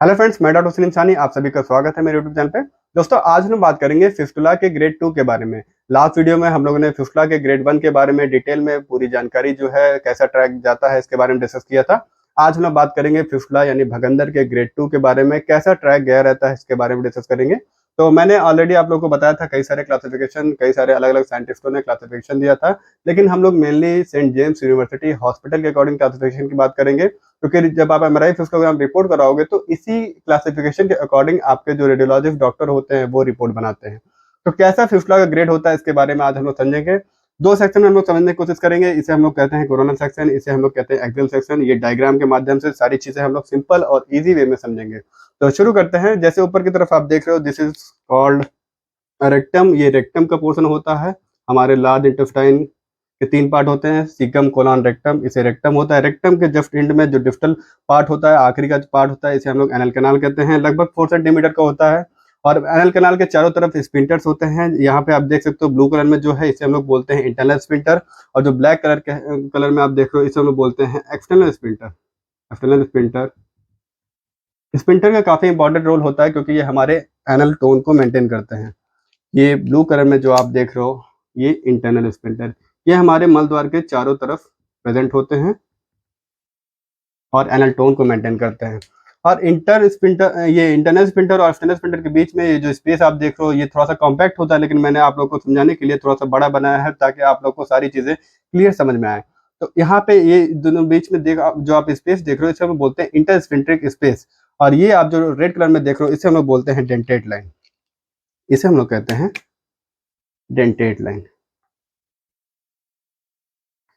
Hello friends, मैं doctor Salim सानी, आप सभी का स्वागत है मेरे यूट्यूब चैनल पे। दोस्तों, आज हम बात करेंगे फिस्टुला के ग्रेड 2 के बारे में। लास्ट वीडियो में हम लोगों ने फिस्टुला के ग्रेड 1 के बारे में डिटेल में पूरी जानकारी जो है कैसा ट्रैक जाता है इसके बारे में डिस्कस किया था। आज हम लोग बात करेंगे फिस्टुला यानी भगंदर के ग्रेड 2 के बारे में, कैसा ट्रैक गया रहता है इसके बारे में डिस्कस करेंगे। तो मैंने ऑलरेडी आप लोगों को बताया था कई सारे क्लासिफिकेशन, कई सारे अलग अलग साइंटिस्टों ने क्लासिफिकेशन दिया था, लेकिन हम लोग mainly Saint James University Hospital के अकॉर्डिंग क्लासिफिकेशन की बात करेंगे। क्योंकि जब आप एमआरआई फिजियोग्राम रिपोर्ट कराओगे तो इसी क्लासिफिकेशन के अकॉर्डिंग आपके जो रेडियोलॉजिस्ट डॉक्टर होते हैं वो रिपोर्ट बनाते हैं। तो कैसा फिस्टुला का ग्रेड होता है इसके बारे में आज हम लोग समझेंगे। दो सेक्शन में हम लोग समझने की कोशिश करेंगे। इसे हम लोग कहते हैं कोरोनल सेक्शन, इसे हम लोग कहते हैं एक्सियल सेक्शन। ये डायग्राम के माध्यम से सारी चीजें हम लोग सिंपल और इजी वे में समझेंगे। तो शुरू करते हैं। जैसे ऊपर की तरफ आप देख रहे हो, दिस इज कॉल्ड रेक्टम। ये रेक्टम का पोर्शन होता है। हमारे लार्ज इंटेस्टाइन के तीन पार्ट होते हैं, सीकम, कोलन, रेक्टम। इसे रेक्टम होता है। रेक्टम के जस्ट एंड में जो डिस्टल पार्ट होता है, आखिरी का पार्ट होता है, इसे हम लोग एनल कैनाल कहते हैं। लगभग 4 सेंटीमीटर का होता है और एनल कैनाल के चारों तरफ स्पिंटर्स होते हैं। यहाँ पे आप देख सकते हो ब्लू कलर में जो है इसे हम लोग बोलते हैं इंटरनल स्पिंटर, और जो ब्लैक कलर में आप देख रहे हो इसे हम लोग बोलते हैं external sphincter. External sphincter, sphincter का काफी इंपॉर्टेंट रोल होता है क्योंकि ये हमारे एनल टोन को मेंटेन करते हैं। ये ब्लू कलर में जो आप देख रहे हो ये इंटरनल स्पिंटर, ये हमारे मल द्वार के चारों तरफ प्रेजेंट होते हैं और एनल टोन को मेंटेन करते हैं। और इंटर स्पिंटर, ये इंटरनल स्पिंटर और एक्सटर्नल स्पिंटर के बीच में ये जो स्पेस आप देख रहे हो ये थोड़ा सा कॉम्पैक्ट होता है, लेकिन मैंने आप लोग को समझाने के लिए थोड़ा सा बड़ा बनाया है ताकि आप लोग को सारी चीजें क्लियर समझ में आए। तो यहाँ पे ये दोनों बीच में जो आप स्पेस देख रहे हो इसे हम बोलते हैं इंटर स्पिंट्रिक स्पेस, और ये आप जो रेड कलर में देख रहे हो इसे हम लोग बोलते हैं डेंटेट लाइन। इसे हम लोग कहते हैं डेंटेट लाइन।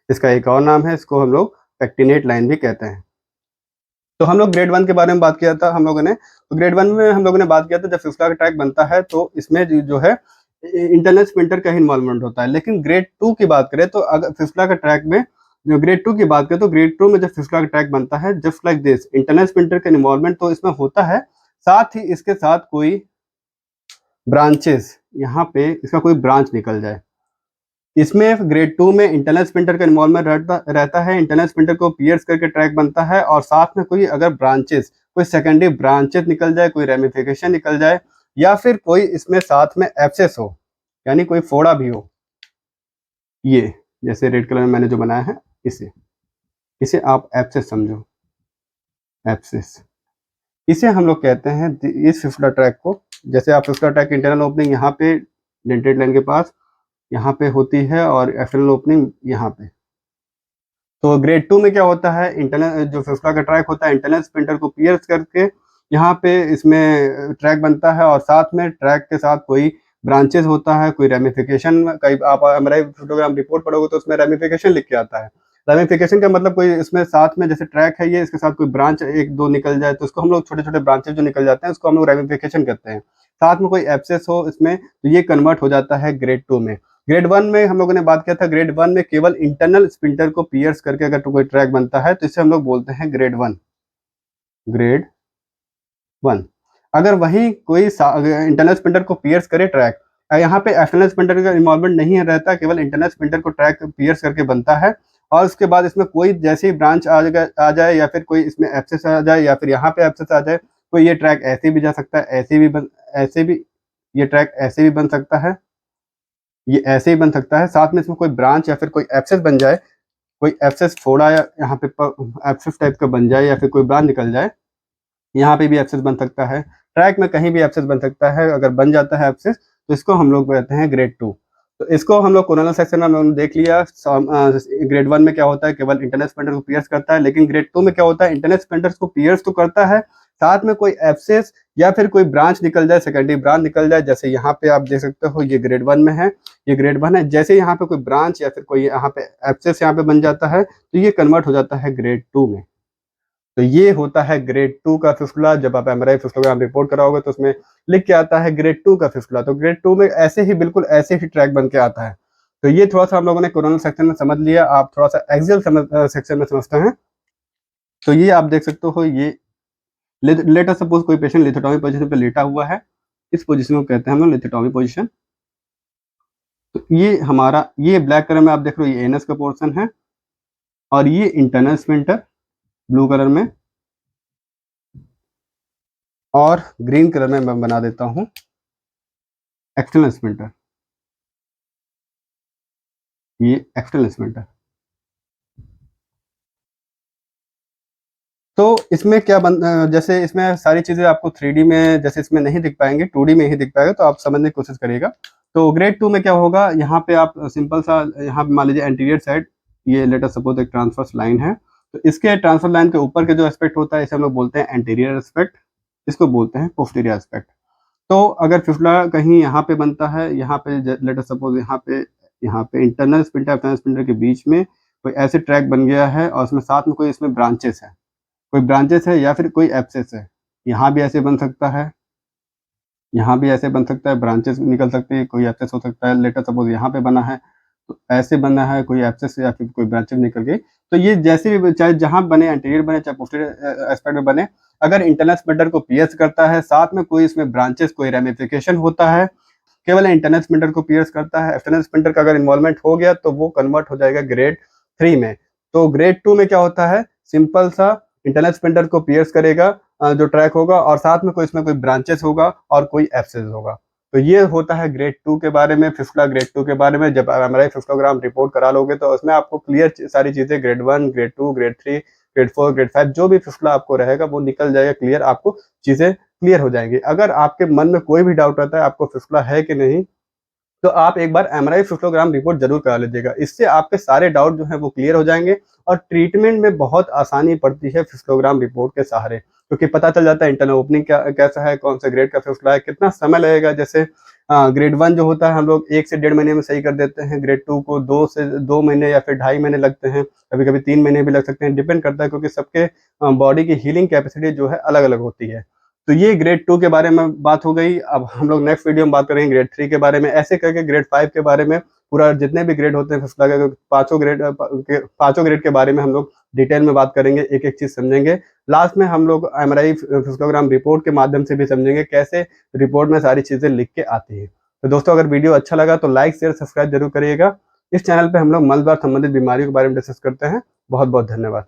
इसका एक और नाम है, इसको हम लोग पेक्टिनेट लाइन भी कहते हैं। तो हम लोग ग्रेड 1 के बारे में बात किया था हम लोगों ने। तो ग्रेड 1 में हम लोगों ने बात किया था जब फिस्टुला का ट्रैक बनता है तो इसमें जो है इंटरनल स्पिंटर का ही इन्वॉल्वमेंट होता है। लेकिन ग्रेड 2 की बात करें तो अगर फिस्टुला का ट्रैक में जो ग्रेड 2 की बात करें तो ग्रेड 2 में जब फिस्टुला का ट्रैक बनता है just like this, internal sphincter का इन्वॉल्वमेंट तो इसमें होता है, साथ ही इसके साथ कोई ब्रांचेस, यहाँ पे इसका कोई ब्रांच निकल जाए। इसमें ग्रेड 2 में इंटरनल स्पिंटर का इन्वॉल्वमेंट रहता है। इंटरनल स्पिंटर को पियर्स करके ट्रैक बनता है और साथ में कोई अगर ब्रांचेस, कोई सेकेंडरी ब्रांचेस निकल जाए, कोई रेमिफिकेशन निकल जाए, या फिर कोई इसमें साथ में एब्सेस हो, यानी कोई फोड़ा भी हो, ये जैसे रेड कलर में मैंने जो बनाया है इसे इसे आप एब्सेस समझो, एब्सेस। इसे हम लोग कहते हैं इस फिस्टुला ट्रैक को। जैसे आप फिस्टुला ट्रैक इंटरनल ओपनिंग यहाँ पे डेंटेड लाइन के पास यहाँ पे होती है और एक्सटर्नल ओपनिंग यहाँ पे। तो ग्रेड 2 में क्या होता है, इंटरनल जो फिस्टुला का ट्रैक होता है इंटरनल स्पिंटर को पियर्स करके यहाँ पे इसमें ट्रैक बनता है, और साथ में ट्रैक के साथ कोई ब्रांचेस होता है, कोई रेमिफिकेशन। कई आप एमआरआई फिजियोग्राम रिपोर्ट पढ़ोगे तो उसमें रेमिफिकेशन लिख के आता है। रेमिफिकेशन का मतलब कोई इसमें साथ में, जैसे ट्रैक है ये, इसके साथ कोई ब्रांच एक दो निकल जाए तो उसको हम लोग छोटे छोटे ब्रांचेस जो निकल जाते हैं उसको हम लोग रेमिफिकेशन कहते हैं। साथ में कोई एब्सेस हो इसमें तो ये कन्वर्ट हो जाता है ग्रेड 2 में। ग्रेड 1 में हम लोगों ने बात किया था, ग्रेड 1 में केवल इंटरनल स्पिंटर को पियर्स करके अगर कोई ट्रैक बनता है तो इसे हम लोग बोलते हैं ग्रेड 1। ग्रेड 1। अगर वहीं कोई इंटरनल स्पिंटर को पियर्स करे ट्रैक, यहाँ पे एक्सटर्नल स्पिंटर का इन्वॉल्वमेंट नहीं रहता, केवल इंटरनल स्पिंटर को ट्रैक पियर्स करके बनता है, और उसके बाद इसमें कोई जैसे ही ब्रांच आ जाए या फिर कोई इसमें एब्सेस आ जाए या फिर यहाँ पे एब्सेस आ जाए, तो ये ट्रैक ऐसे भी जा सकता है, ऐसे भी ये ट्रैक ऐसे भी बन सकता है, ये ऐसे ही बन सकता है। साथ में इसमें कोई ब्रांच या फिर कोई एब्सेस बन जाए, कोई एब्सेस फोड़ा या यहाँ पे एब्सेस टाइप का बन जाए, या फिर कोई ब्रांच निकल जाए, यहाँ पे भी एब्सेस बन सकता है। ट्रैक में कहीं भी एब्सेस बन सकता है। अगर बन जाता है एब्सेस तो इसको हम लोग कहते हैं ग्रेड 2। तो इसको हम लोग कोरोनल सेक्शन में हम लोगों ने देख लिया। ग्रेड 1 में क्या होता है, केवल इंटरनल स्पिंटर को पियर्स करता है, लेकिन ग्रेड 2 में क्या होता है, इंटरनल स्पिंटर्स को पियर्स तो करता है, साथ में कोई एब्सेस या फिर कोई ब्रांच निकल जाए, सेकेंडरी ब्रांच निकल जाए। जैसे यहाँ पे आप देख सकते हो ये ग्रेड 1 में है, ये ग्रेड 1 है। जैसे यहाँ पे कोई ब्रांच या फिर कोई यहाँ पे एब्सेस यहाँ पे बन जाता है तो ये कन्वर्ट हो जाता है ग्रेड 2 में। तो ये होता है ग्रेड 2 का फिस्टुला। जब आप एमआरआई फिस्टुला रिपोर्ट कराओगे तो उसमें लिख के आता है ग्रेड 2 का फिस्टुला। तो ग्रेड 2 में ऐसे ही बिल्कुल ऐसे ही ट्रैक बन के आता है। तो ये थोड़ा सा हम लोगों ने कोरोनल सेक्शन में समझ लिया। आप थोड़ा सा एक्सियल सेक्शन में समझते हैं। तो ये आप देख सकते हो, ये लेटर सपोज कोई पेशेंट लिथोटॉमी पोजीशन पे लेटा हुआ है, इस पोजीशन को कहते हैं हम लोग लिथोटॉमी पोजीशन। तो ये हमारा, ये ब्लैक कलर में आप देख रहे हो ये एनस का पोर्शन है, और ये इंटरनल स्पिंटर ब्लू कलर में, और ग्रीन कलर में मैं बना देता हूँ एक्सटर्नल स्प्लिंटर। ये एक्सटर्नल स्प्लिंटर। तो इसमें क्या जैसे इसमें सारी चीजें आपको 3D में जैसे इसमें नहीं दिख पाएंगे, 2D में ही दिख पाएगा, तो आप समझने की कोशिश करिएगा। तो ग्रेड 2 में क्या होगा, यहाँ पे आप सिंपल सा यहाँ पे मान लीजिए एंटीरियर साइड, ये लेट अस सपोज एक ट्रांसवर्स लाइन है, तो इसके ट्रांसफर लाइन के ऊपर के जो एस्पेक्ट होता है इसे हम लोग बोलते हैं एंटीरियर एस्पेक्ट, इसको बोलते हैं पोस्टीरियर एस्पेक्ट। तो अगर फिसला कहीं यहाँ पे बनता है, यहाँ पे लेट अस सपोज यहाँ पे इंटरनल स्प्लिंटर एक्सटर्नल स्प्लिंटर के बीच में कोई ऐसे ट्रैक बन गया है और उसमें साथ में कोई इसमें ब्रांचेस है, कोई ब्रांचेस है या फिर कोई एब्सेस है, यहाँ भी ऐसे बन सकता है, यहाँ भी ऐसे बन सकता है, ब्रांचेस निकल सकती है, कोई एब्सेस हो सकता है, लेट अस सपोज यहाँ पे बना है, तो ऐसे बना है, कोई एब्सेस या फिर कोई ब्रांचेस निकल गई, तो ये जैसे भी चाहे जहाँ बने, एंटीरियर बने चाहे पोस्टीरियर एस्पेक्ट में बने, अगर इंटरनल स्प्लिंटर को पियर्स करता है, साथ में कोई इसमें ब्रांचेस, कोई रेमिफिकेशन होता है, केवल इंटरनल स्प्लिंटर को पियर्स करता है, एक्सटर्नल स्प्लिंटर का अगर इन्वॉल्वमेंट हो गया तो वो कन्वर्ट हो जाएगा ग्रेड 3 में। तो ग्रेड 2 में क्या होता है, सिंपल सा इंटरनल स्प्लिंटर को पियर्स करेगा जो ट्रैक होगा, और साथ में कोई इसमें कोई ब्रांचेस होगा और कोई एब्सेस होगा। तो ये होता है ग्रेड 2 के बारे में, फिस्टुला ग्रेड 2 के बारे में। जब एमआरआई फिस्टोग्राम रिपोर्ट करा लोगे तो उसमें आपको क्लियर सारी चीजें grade 1, grade 2, grade 3, grade 4, grade 5 जो भी फिस्टुला आपको रहेगा वो निकल जाएगा क्लियर, आपको चीजें क्लियर हो जाएंगी। अगर आपके मन में कोई भी डाउट रहता है आपको फिस्टुला है कि नहीं, तो आप एक बार एमआरआई फिस्टोग्राम रिपोर्ट जरूर करा लीजिएगा, इससे आपके सारे डाउट जो है वो क्लियर हो जाएंगे और ट्रीटमेंट में बहुत आसानी पड़ती है फिस्टोग्राम रिपोर्ट के सहारे, क्योंकि पता चल जाता है इंटरनल ओपनिंग कैसा है, कौन से ग्रेड का फिस्टुला है, कितना समय लगेगा। जैसे ग्रेड 1 जो होता है हम लोग 1 से 1.5 महीने में सही कर देते हैं, ग्रेड 2 को 2 महीने या फिर 2.5 महीने लगते हैं, कभी कभी 3 महीने भी लग सकते हैं, डिपेंड करता है, क्योंकि सबके बॉडी की हीलिंग कैपेसिटी जो है अलग अलग होती है। तो ये ग्रेड 2 के बारे में बात हो गई। अब हम लोग नेक्स्ट वीडियो में बात करेंगे ग्रेड 3 के बारे में, ऐसे करके ग्रेड 5 के बारे में, पूरा जितने भी ग्रेड होते हैं फिस्टुला के पांचों ग्रेड के बारे में हम लोग डिटेल में बात करेंगे, एक एक चीज समझेंगे। लास्ट में हम लोग एमआरआई फिस्टोग्राम रिपोर्ट के माध्यम से भी समझेंगे कैसे रिपोर्ट में सारी चीजें लिख के आती है। तो दोस्तों अगर वीडियो अच्छा लगा तो लाइक शेयर सब्सक्राइब जरूर करिएगा। इस चैनल पे हम लोग मल द्वार संबंधित बीमारियों के बारे में डिस्कस करते हैं। बहुत बहुत धन्यवाद।